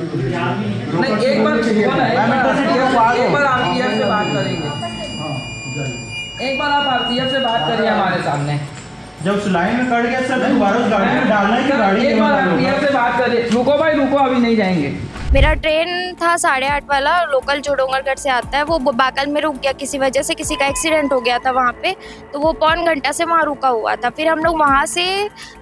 नहीं, एक बार एक बार आप पीएफ से बात करेंगे। एक बार आप पीएफ से बात करिए हमारे सामने। जब उस लाइन में कट गया सर, दोबारा उस गाड़ी में डालना है कि गाड़ी एक बार आप पीएफ से बात करिए। रुको भाई रुको, अभी नहीं जाएंगे। मेरा ट्रेन था 8:30 वाला, लोकल जो डोंगरगढ़ से आता है, वो बाकल में रुक गया किसी वजह से, किसी का एक्सीडेंट हो गया था वहाँ पे, तो वो पौन घंटा से वहाँ रुका हुआ था। फिर हम लोग वहाँ से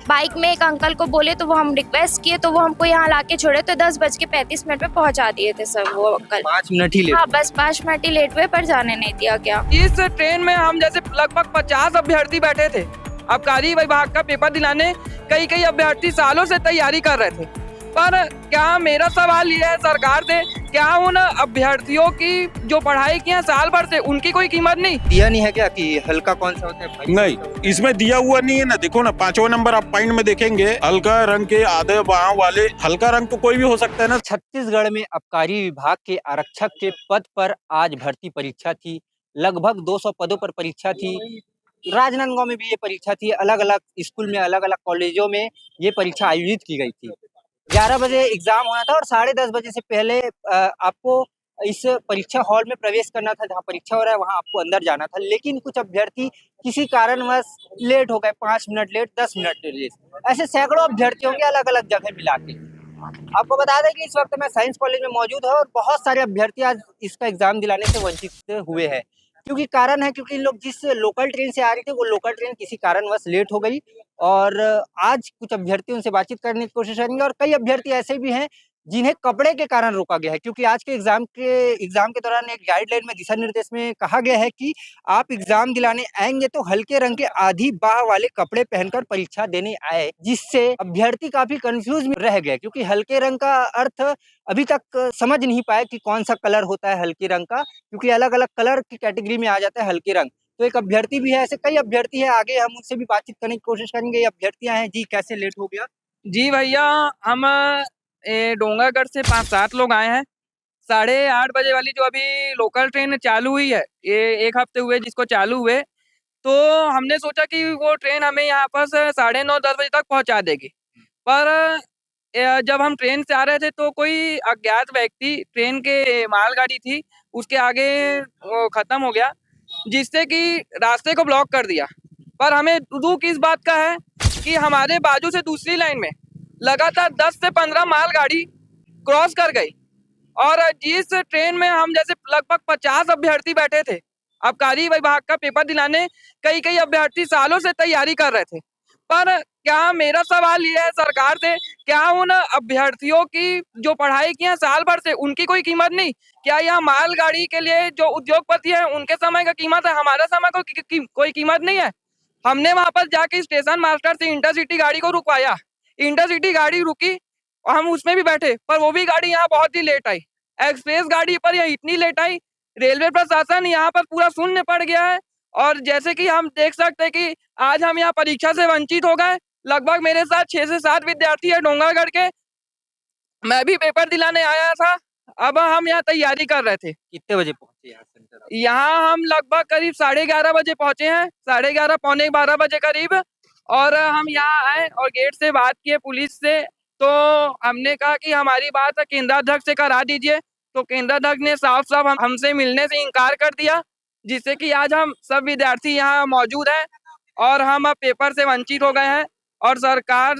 बाइक में एक अंकल को बोले, तो वो हम रिक्वेस्ट किए, तो वो हमको यहाँ ला के छोड़े, तो 10:35 पे पहुँचा दिए थे सर वो अंकल। 5 मिनट ही लेट। हाँ, बस 5 मिनट ही लेट हुए, पर जाने नहीं दिया गया। इस ट्रेन में हम जैसे लगभग 50 अभ्यर्थी बैठे थे आबकारी विभाग का पेपर दिलाने। कई अभ्यर्थी सालों से तैयारी कर रहे थे, पर क्या मेरा सवाल ये है सरकार से, क्या उन अभ्यर्थियों की जो पढ़ाई की है साल भर से, उनकी कोई कीमत नहीं? दिया नहीं है क्या कि हल्का कौन सा होता है भाई? नहीं, इसमें दिया हुआ नहीं है ना। देखो ना, 5वां नंबर आप पॉइंट में देखेंगे, हल्का रंग के आधे बाह वाले। हल्का रंग तो कोई भी हो सकता है ना। छत्तीसगढ़ में आबकारी विभाग के आरक्षक के पद पर आज भर्ती परीक्षा थी। लगभग 200 पदों पर परीक्षा थी। राजनांदगांव में भी ये परीक्षा थी। अलग अलग स्कूल में, अलग अलग कॉलेजों में ये परीक्षा आयोजित की गई थी। 11 बजे एग्जाम होना था और 10:30 बजे से पहले आपको इस परीक्षा हॉल में प्रवेश करना था। जहाँ परीक्षा हो रहा है वहाँ आपको अंदर जाना था, लेकिन कुछ अभ्यर्थी किसी कारणवश लेट हो गए, 5 मिनट लेट, 10 मिनट लेट। ऐसे सैकड़ों अभ्यर्थी होंगे अलग अलग जगह मिला के। आपको बता दें कि इस वक्त मैं साइंस कॉलेज में मौजूद हूँ और बहुत सारे अभ्यर्थी आज इसका एग्जाम दिलाने से वंचित हुए हैं। क्योंकि कारण है, क्योंकि लोग जिस लोकल ट्रेन से आ रहे थे, वो लोकल ट्रेन किसी कारणवश लेट हो गई। और आज कुछ अभ्यर्थियों से बातचीत करने की कोशिश करेंगे। और कई अभ्यर्थी ऐसे भी हैं जिन्हें कपड़े के कारण रोका गया है, क्योंकि आज के एग्जाम के दौरान एक गाइडलाइन में, दिशा निर्देश में कहा गया है कि आप एग्जाम दिलाने आएंगे तो हल्के रंग के आधी बाह वाले कपड़े पहनकर परीक्षा देने आए, जिससे अभ्यर्थी काफी कंफ्यूज में रह गए। क्योंकि हल्के रंग का अर्थ अभी तक समझ नहीं पाए कि कौन सा कलर होता है हल्के रंग का, क्योंकि अलग अलग कलर की कैटेगरी में आ जाता है हल्के रंग। तो एक अभ्यर्थी भी है, ऐसे कई अभ्यर्थी है, आगे हम उनसे भी बातचीत करने की कोशिश करेंगे। ये अभ्यर्थियां हैं जी, कैसे लेट हो गया? जी भैया, हम डोंगरगढ़ से 5-7 लोग आए हैं। 8:30 बजे वाली जो अभी लोकल ट्रेन चालू हुई है, ये 1 हफ्ते हुए जिसको चालू हुए, तो हमने सोचा कि वो ट्रेन हमें यहाँ पर 9:30-10 बजे तक पहुँचा देगी। पर जब हम ट्रेन से आ रहे थे तो कोई अज्ञात व्यक्ति, ट्रेन के मालगाड़ी थी उसके आगे वो खत्म हो गया, जिससे कि रास्ते को ब्लॉक कर दिया। पर हमें दुख इस बात का है कि हमारे बाजू से दूसरी लाइन में लगातार 10 से 15 मालगाड़ी क्रॉस कर गई, और जिस ट्रेन में हम जैसे लगभग 50 अभ्यर्थी बैठे थे आबकारी विभाग का पेपर दिलाने, कई अभ्यर्थी सालों से तैयारी कर रहे थे। पर क्या मेरा सवाल ये है सरकार से, क्या उन अभ्यर्थियों की जो पढ़ाई की है साल भर से, उनकी कोई कीमत नहीं? क्या यह मालगाड़ी के लिए जो उद्योगपति है उनके समय का कीमत है, हमारा समय को कोई कीमत नहीं है? हमने वहां पर जाके स्टेशन मास्टर से इंटरसिटी गाड़ी को रुकवाया, इंटरसिटी गाड़ी रुकी और हम उसमें भी बैठे, पर वो भी गाड़ी यहाँ बहुत ही लेट आई। एक्सप्रेस गाड़ी पर यह इतनी लेट आई, रेलवे प्रशासन यहाँ पर पूरा शून्य पड़ गया है। और जैसे कि हम देख सकते हैं कि आज हम यहाँ परीक्षा से वंचित हो गए। लगभग मेरे साथ 6 से 7 विद्यार्थी है डोंगरगढ़ के। मैं भी पेपर दिलाने आया था, अब हम यहाँ तैयारी कर रहे थे। कितने बजे पहुंचे यहाँ सेंटर? यहाँ हम लगभग करीब 11:30 बजे पहुंचे हैं, 11:30 पौने 12 बजे करीब। और हम यहाँ आए और गेट से बात किए पुलिस से, तो हमने कहा कि हमारी बात केंद्राध्यक्ष से करा दीजिए। तो केंद्राध्यक्ष ने साफ हमसे मिलने से इनकार कर दिया, जिससे कि आज हम सब विद्यार्थी यहाँ मौजूद हैं और हम अब पेपर से वंचित हो गए हैं। और सरकार,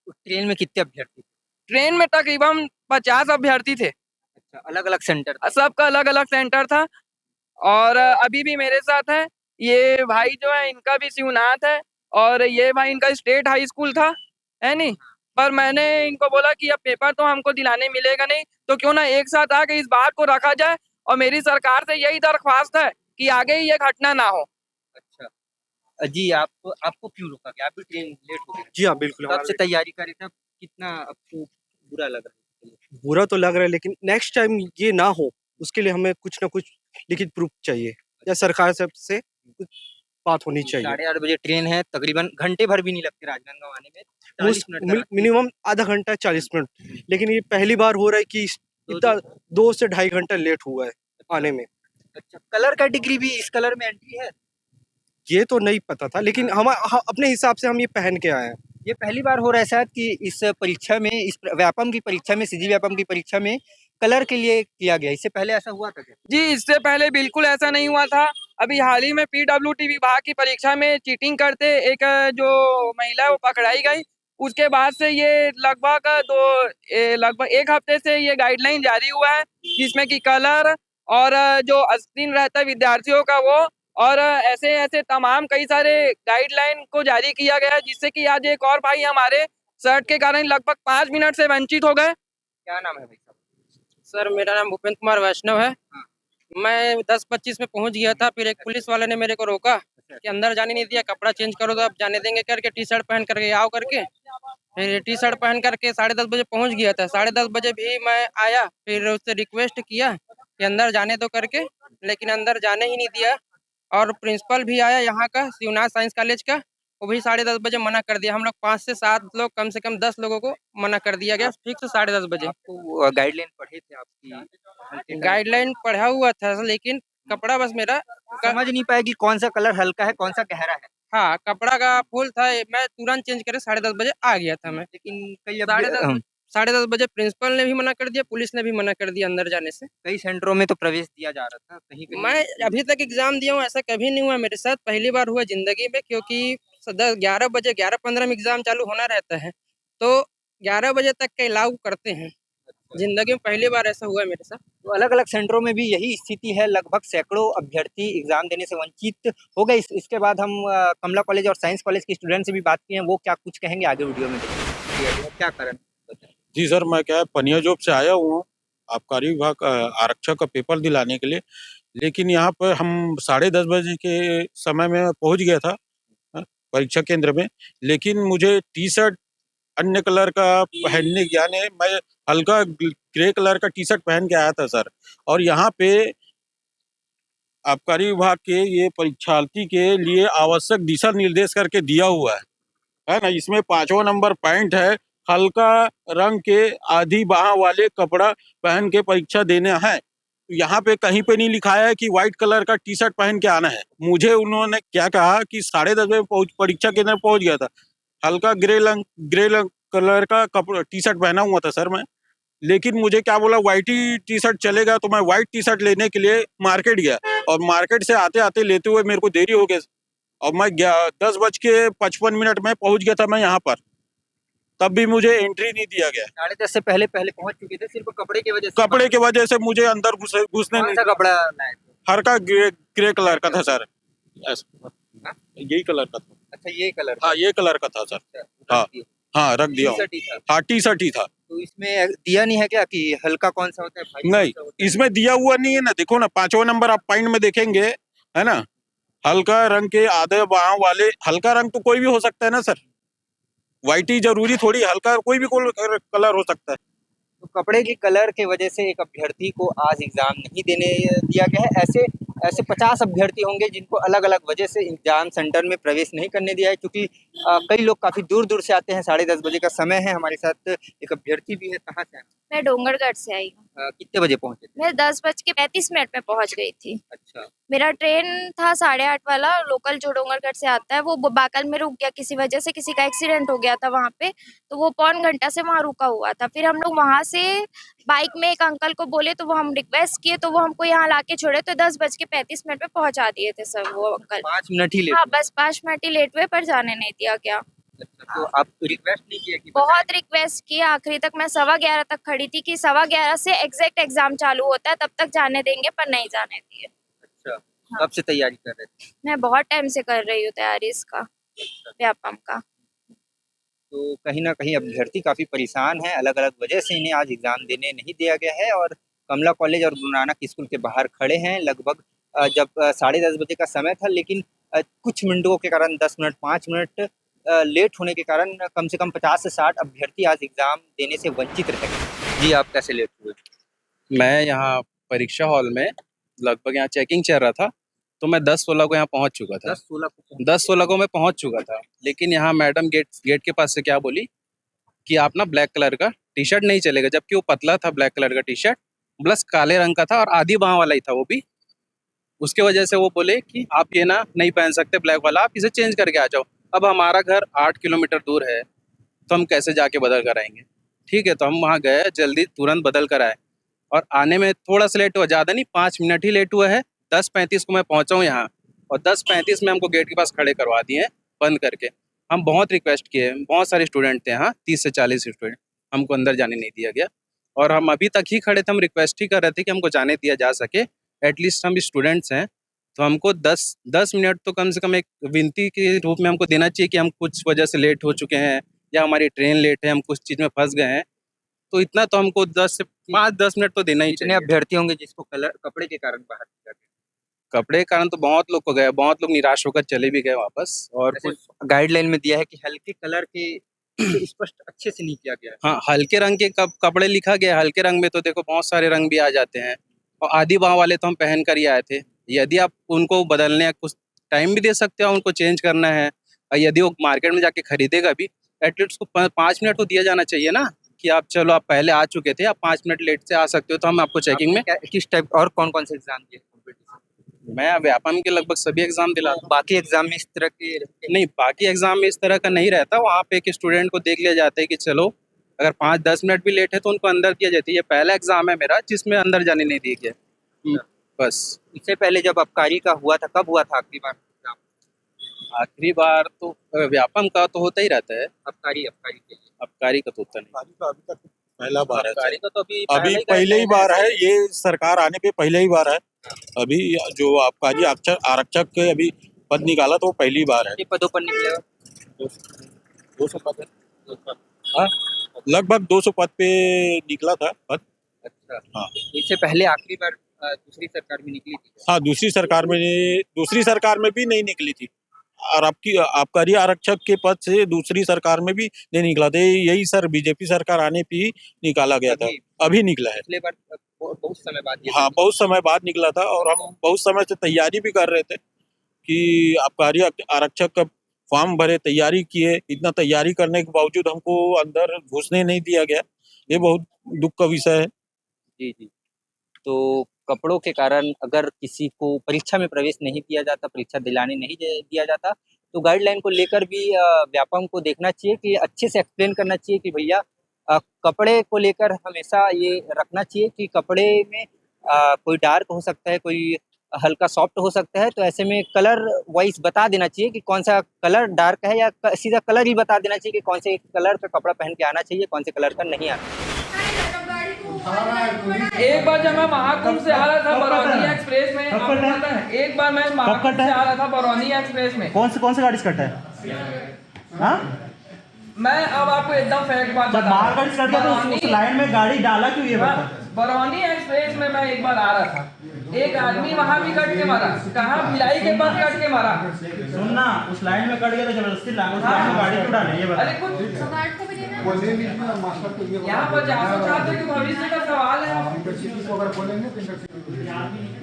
ट्रेन में कितने अभ्यर्थी? ट्रेन में तकरीबन 50 अभ्यर्थी थे। अच्छा, अलग अलग सेंटर? सबका अलग अलग सेंटर था। और अभी भी मेरे साथ है ये भाई जो है, इनका भी शिवनाथ है, और ये भाई इनका स्टेट हाई स्कूल था, है नहीं? पर मैंने इनको बोला कि अब पेपर तो हमको दिलाने मिलेगा नहीं, तो क्यों ना एक साथ आके इस बात को रखा जाए। और मेरी सरकार से यही दरख्वास्त है कि आगे ये घटना ना हो। अच्छा जी, आपको क्यों रोका गया? आप भी ट्रेन लेट हो गए? जी हाँ, बिल्कुल। कब से तैयारी कर रहे थे? कितना आपको बुरा लग रहा है? बुरा तो लग रहा है, लेकिन नेक्स्ट टाइम ये ना हो, उसके लिए हमें कुछ ना कुछ लिखित प्रूफ चाहिए, या सरकार से कुछ बात होनी चाहिए। 8:30 बजे ट्रेन है, तकरीबन घंटे भर भी नहीं लगते राजनांदगांव आने में, 40 मिनट मिनिमम आधा घंटा 40 मिनट। लेकिन ये पहली बार हो रहा है कि इतना 2 से ढाई घंटा लेट हुआ है आने में। अच्छा, कलर कैटेगरी भी इस कलर में एंट्री है? ये तो नहीं पता था, लेकिन हम अपने हिसाब से हम ये पहन के आए हैं। ये पहली बार हो रहा है शायद कि इस परीक्षा में, इस व्यापम की परीक्षा में, सीजी व्यापम की परीक्षा में कलर के लिए किया गया। इससे पहले ऐसा हुआ था क्या? जी, इससे पहले बिल्कुल ऐसा नहीं हुआ था। अभी हाल ही में पीडब्ल्यूडी विभाग की परीक्षा में चीटिंग करते एक जो महिला है वो पकड़ाई गई। उसके बाद से ये लगभग 1 हफ्ते से ये गाइडलाइन जारी हुआ है, जिसमें कि कलर और जो आस्तीन रहता है विद्यार्थियों का वो, और ऐसे-ऐसे तमाम कई सारे गाइडलाइन को जारी किया गया है, जिससे कि आज एक और भाई हमारे शर्ट के कारण लगभग 5 मिनट से वंचित हो गए। क्या नाम है भाई साहब? सर मेरा नाम भूपेंद्र कुमार वैष्णव है। मैं 10:25 में पहुंच गया था, फिर एक पुलिस वाले ने मेरे को रोका कि अंदर जाने नहीं दिया, कपड़ा चेंज करो तो आप जाने देंगे करके, टी शर्ट पहन करके आओ करके। फिर टी शर्ट पहन करके 10:30 बजे पहुंच गया था। 10:30 बजे भी मैं आया, फिर उससे रिक्वेस्ट किया कि अंदर जाने दो करके, लेकिन अंदर जाने ही नहीं दिया। और प्रिंसिपल भी आया यहाँ का, शिवनाथ साइंस कॉलेज का, वो भी 10:30 बजे मना कर दिया। हम लोग 5 से 7 लोग, कम से कम 10 लोगों को मना कर दिया गया फिक्स 10:30 बजे। आपको गाइडलाइन पढ़े थे आपकी? गाइडलाइन पढ़ा हुआ था, लेकिन कपड़ा बस मेरा समझ नहीं पाया कि कौन सा कलर हल्का है, कौन सा गहरा है। हाँ, कपड़ा का फुल था। मैं तुरंत चेंज करके 10:30 बजे आ गया था मैं। लेकिन कई 10:30 बजे प्रिंसिपल ने भी मना कर दिया, पुलिस ने भी मना कर दिया अंदर जाने से। कई सेंटरों में तो प्रवेश दिया जा रहा था, कहीं-कहीं मैं अभी तक एग्जाम दिया हूँ, ऐसा कभी नहीं हुआ मेरे साथ, पहली बार हुआ जिंदगी में, क्योंकि 11 बजे 11:15 में एग्जाम चालू होना रहता है, तो 11 बजे तक का अलाउ करते हैं। जिंदगी में पहली बार ऐसा हुआ है मेरे साथ। तो अलग-अलग सेंटरों में भी यही स्थिति है। लगभग सैकड़ों अभ्यर्थी एग्जाम देने से वंचित हो गए। इसके बाद हम कमला कॉलेज और साइंस कॉलेज के स्टूडेंट से भी बात किए हैं, वो क्या कुछ कहेंगे आगे वीडियो में देखेंगे। क्या कारण? जी सर, मैं क्या है पनिया जॉब से आया हूँ आबकारी विभाग आरक्षक का पेपर दिलाने के लिए, लेकिन यहाँ पर हम 10:30 बजे के समय में पहुँच गया था परीक्षा केंद्र में, लेकिन मुझे टी शर्ट अन्य कलर का पहनने, यानी मैं हल्का ग्रे कलर का टी शर्ट पहन के आया था सर, और यहाँ पे आबकारी विभाग के ये परीक्षार्थी के लिए आवश्यक दिशा निर्देश करके दिया हुआ है ना। इसमें 5वां नंबर पॉइंट है, हल्का रंग के आधी बाह वाले कपड़ा पहन के परीक्षा देना है। यहाँ पे कहीं पे नहीं लिखा है कि व्हाइट कलर का टी शर्ट पहन के आना है। मुझे उन्होंने क्या कहा कि 10:30 बजे परीक्षा केंद्र पहुंच गया था, हल्का ग्रे कलर का कपड़ा टी शर्ट पहना हुआ था सर मैं, लेकिन मुझे क्या बोला व्हाइट ही टी शर्ट चलेगा, तो मैं व्हाइट टी शर्ट लेने के लिए मार्केट गया, और मार्केट से आते आते लेते हुए मेरे को देरी हो गई, और मैं 10:55 में पहुंच गया था मैं यहाँ पर, तब भी मुझे एंट्री नहीं दिया गया। 10:30 से पहले पहुंच चुके थे, सिर्फ कपड़े की वजह से। कपड़े की वजह से मुझे अंदर घुसने नहीं। कपड़ा लाए थे? हल्का ग्रे कलर का था सर, यही कलर का था। अच्छा, ये कलर? हाँ, ये कलर का था सर। हाँ, रख दिया। हाँ, टी शर्ट ही था। तो इसमें दिया नहीं है क्या कि हल्का कौन सा होता है भाई? नहीं, इसमें दिया हुआ नहीं है ना। देखो ना, 5वां नंबर आप पॉइंट में देखेंगे, है ना, हल्का रंग के आधे बाह वाले। हल्का रंग तो कोई भी हो सकता है ना सर, व्हाइट ही जरूरी थोड़ी, हल्का कोई भी कलर हो सकता है। तो कपड़े की कलर के वजह से एक अभ्यर्थी को आज एग्जाम नहीं देने दिया गया है। ऐसे 50 अभ्यर्थी होंगे जिनको अलग अलग वजह से एग्जाम सेंटर में प्रवेश नहीं करने दिया है, क्योंकि कई लोग काफी दूर दूर से आते हैं। 10:30 बजे का समय है। हमारे साथ एक अभ्यर्थी भी है। कहाँ से? मैं डोंगरगढ़ से आई हूँ। कितने बजे पहुंचे थे? मैं 10:35 में पहुंच गई थी। अच्छा, मेरा ट्रेन था 8:30 वाला, लोकल जो डोंगरगढ़ से आता है, वो बाकल में रुक गया किसी वजह से, किसी का एक्सीडेंट हो गया था वहाँ पे, तो वो पौन घंटा से वहाँ रुका हुआ था। फिर हम लोग वहाँ से बाइक में एक अंकल को बोले, तो वो हम रिक्वेस्ट किए, तो वो हमको यहाँ लाके छोड़े, तो 10:35 में पहुँचा दिए थे सर वो अंकल। 5 मिनट ही लेट? हाँ, बस 5 मिनट ही लेट हुए, पर जाने नहीं दिया गया। अच्छा, तो आप रिक्वेस्ट नहीं किया कि? बहुत रिक्वेस्ट किया, आखिरी तक मैं 11:15 तक खड़ी थी कि 11:15 से एग्जैक्ट एग्जाम चालू होता है, तब तक जाने देंगे, पर नहीं जाने दिए। अच्छा, कब से तैयारी कर रहे थे? मैं बहुत टाइम से कर रही हूँ तैयारी इसका, व्यापम का। तो कहीं ना कहीं अभ्यर्थी काफी परेशान है। अलग अलग वजह से इन्हें आज एग्जाम देने नहीं दिया गया है, और कमला कॉलेज और गुरु नानक स्कूल के बाहर खड़े हैं। लगभग जब 10:30 बजे का समय था, लेकिन कुछ मिनटों के कारण, 10 मिनट 5 मिनट लेट होने के कारण कम से कम 50 से 60 अभ्यर्थी आज एग्जाम देने से वंचित रह गए। जी, आप कैसे लेट हुए? मैं यहाँ परीक्षा हॉल में, लगभग यहाँ चेकिंग चल रहा था, तो मैं 10:16 को यहाँ पहुँच चुका था। 10:16 को मैं पहुँच चुका था, लेकिन यहाँ मैडम गेट के पास से क्या बोली कि आप ना ब्लैक कलर का टी शर्ट नहीं चलेगा, जबकि वो पतला था ब्लैक कलर का टी शर्ट, प्लस काले रंग का था, और आधी बाह वाला ही था वो भी। उसके वजह से वो बोले कि आप ये ना नहीं पहन सकते ब्लैक वाला, आप इसे चेंज करके आ जाओ। अब हमारा घर 8 किलोमीटर दूर है, तो हम कैसे जाके बदल कर आएंगे। ठीक है, तो हम वहाँ गए, जल्दी तुरंत बदल कर आए और आने में थोड़ा सा लेट हुआ, ज़्यादा नहीं 5 मिनट ही लेट हुआ है। 10:35 को मैं पहुँचा हूँ यहाँ और 10:35 में हमको गेट के पास खड़े करवा दिए हैं बंद करके। हम बहुत रिक्वेस्ट किए, बहुत सारे स्टूडेंट थे यहाँ, 30 से 40 स्टूडेंट, हमको अंदर जाने नहीं दिया गया और हम अभी तक ही खड़े थे, हम रिक्वेस्ट ही कर रहे थे कि हमको जाने दिया जा सके। एटलीस्ट हम स्टूडेंट्स हैं तो हमको 10 मिनट तो कम से कम एक विनती के रूप में हमको देना चाहिए कि हम कुछ वजह से लेट हो चुके हैं या हमारी ट्रेन लेट है, हम कुछ चीज़ में फंस गए हैं, तो इतना तो हमको 10 से 5-10 मिनट तो देना ही कितने चाहिए। अभ्यर्थी होंगे जिसको कपड़े के कारण बाहर किया गया? कपड़े के कारण तो बहुत लोग को गए, बहुत लोग निराश होकर चले भी गए वापस। और जैसे कुछ गाइडलाइन में दिया है कि हल्के कलर के स्पष्ट अच्छे से नहीं किया गया है। हाँ, हल्के रंग के कपड़े लिखा गया है। हल्के रंग में तो देखो बहुत सारे रंग भी आ जाते हैं और आधी बाह वाले तो हम पहन कर ही आए थे। यदि आप उनको बदलने या कुछ टाइम भी दे सकते हो, उनको चेंज करना है और यदि वो मार्केट में जाके खरीदेगा भी, एटलीस्ट उसको 5 मिनट तो दिया जाना चाहिए ना कि आप चलो आप पहले आ चुके थे, आप 5 मिनट लेट से आ सकते हो तो हम आपको चेकिंग में। किस टाइप और कौन-कौन से एग्जाम दिए कंपटीशन? मैं व्यापम के लगभग सभी एग्जाम दिला बाकी एग्जाम में इस तरह के नहीं, बाकी एग्जाम में इस तरह का नहीं रहता। वहाँ पे एक स्टूडेंट को देख लिया जाता है कि चलो अगर 5-10 मिनट भी लेट है तो उनको अंदर दिया जाता है। ये पहला एग्जाम है मेरा जिसमें अंदर जाने नहीं दिया गया। बस इससे पहले जब आबकारी का हुआ था, कब हुआ था आखिरी बार एग्जाम? आखिरी बार तो व्यापम का तो होता ही रहता है, आबकारी के लिए आबकारी का तो होता नहीं। अभी तक पहला बार है, आबकारी का तो अभी अभी पहले ही बार है, ये सरकार आने पे पहले ही बार है। अभी जो आबकारी आरक्षक के अभी पद निकाला तो वो पहली बार है। कितने पदों पर निकलेगा? 200 पद है। हाँ, लगभग 200 पद पे निकला था पद। अच्छा, हाँ। इससे पहले आखिरी बार दूसरी सरकार में निकली थी। हाँ, दूसरी सरकार में भी नहीं निकली थी और आपकी आबकारी आरक्षक के पद से दूसरी सरकार में भी नहीं निकला था। यही सर बीजेपी सरकार आने पे ही निकाला गया था, अभी निकला है। पिछले बार बहुत समय बाद हाँ, बहुत समय बाद निकला था और हम बहुत समय से तैयारी भी कर रहे थे कि आबकारी आरक्षक का फॉर्म भरे, तैयारी किए। इतना तैयारी करने के बावजूद हमको अंदर घुसने नहीं दिया गया, ये बहुत दुख का विषय है। जी। तो कपड़ों के कारण अगर किसी को परीक्षा में प्रवेश नहीं दिया जाता, परीक्षा दिलाने नहीं दिया जाता, तो गाइडलाइन को लेकर भी व्यापम को देखना चाहिए कि अच्छे से एक्सप्लेन करना चाहिए कि भैया कपड़े को लेकर हमेशा ये रखना चाहिए कि कपड़े में कोई डार्क हो सकता है, कोई हल्का सॉफ्ट हो सकता है, तो ऐसे में कलर वाइज बता देना चाहिए कि कौन सा कलर डार्क है या सीधा कलर ही बता देना चाहिए कि कौन से कलर का कपड़ा पहन के आना चाहिए, कौन से कलर का नहीं आना। एक बार जब मैं महाकुंभ से आ रहा था बरौनी एक्सप्रेस में, आपको पता है, एक बार मैं महाकुंभ से आ रहा था बरौनी एक्सप्रेस में। कौन से गाड़ी से कटा है? हाँ, मैं अब आपको एकदम फैक्ट बात बता माल गाड़ी से कट गया तो उस लाइन में गाड़ी डाला क्यों ये बता? बरौनी एक्सप्रेस में मैं एक बार आ रहा था, एक आदमी वहां भी कट के मारा, कहाँ भिलाई के पास कट के मारा। सुनना, उस लाइन में कट गया तो जबरदस्ती गाड़ी क्यों डाले ये बता? अरे कुछ यहाँ पर जानो चाहते कि भविष्य का सवाल है।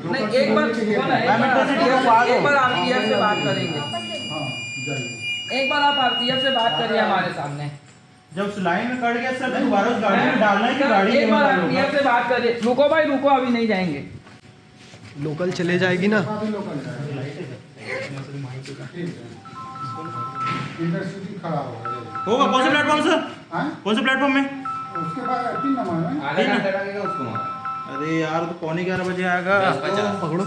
नहीं, एक बार आप पीएफ से बात करेंगे, एक बार आप पीएफ से बात करिए हमारे सामने। जब उस लाइन में कट गया सर तो दोबारा उस गाड़ी में डालना है कि गाड़ी एक बार आप पीएफ से बात करिए। रुको भाई रुको, अभी नहीं जाएंगे, लोकल चले जाएगी ना। होगा कौन से प्लेटफॉर्म से? कौन से प्लेटफॉर्म में? उसके बाद 3 नंबर में आधा घंटा लगेगा उसको। अरे यार तो 11:15 बजे आएगा। पकड़ो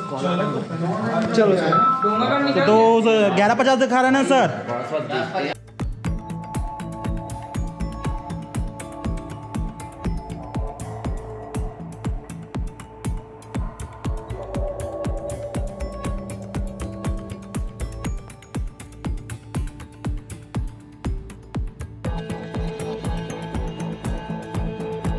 चलो तो 11:50 दिखा रहा है ना सर।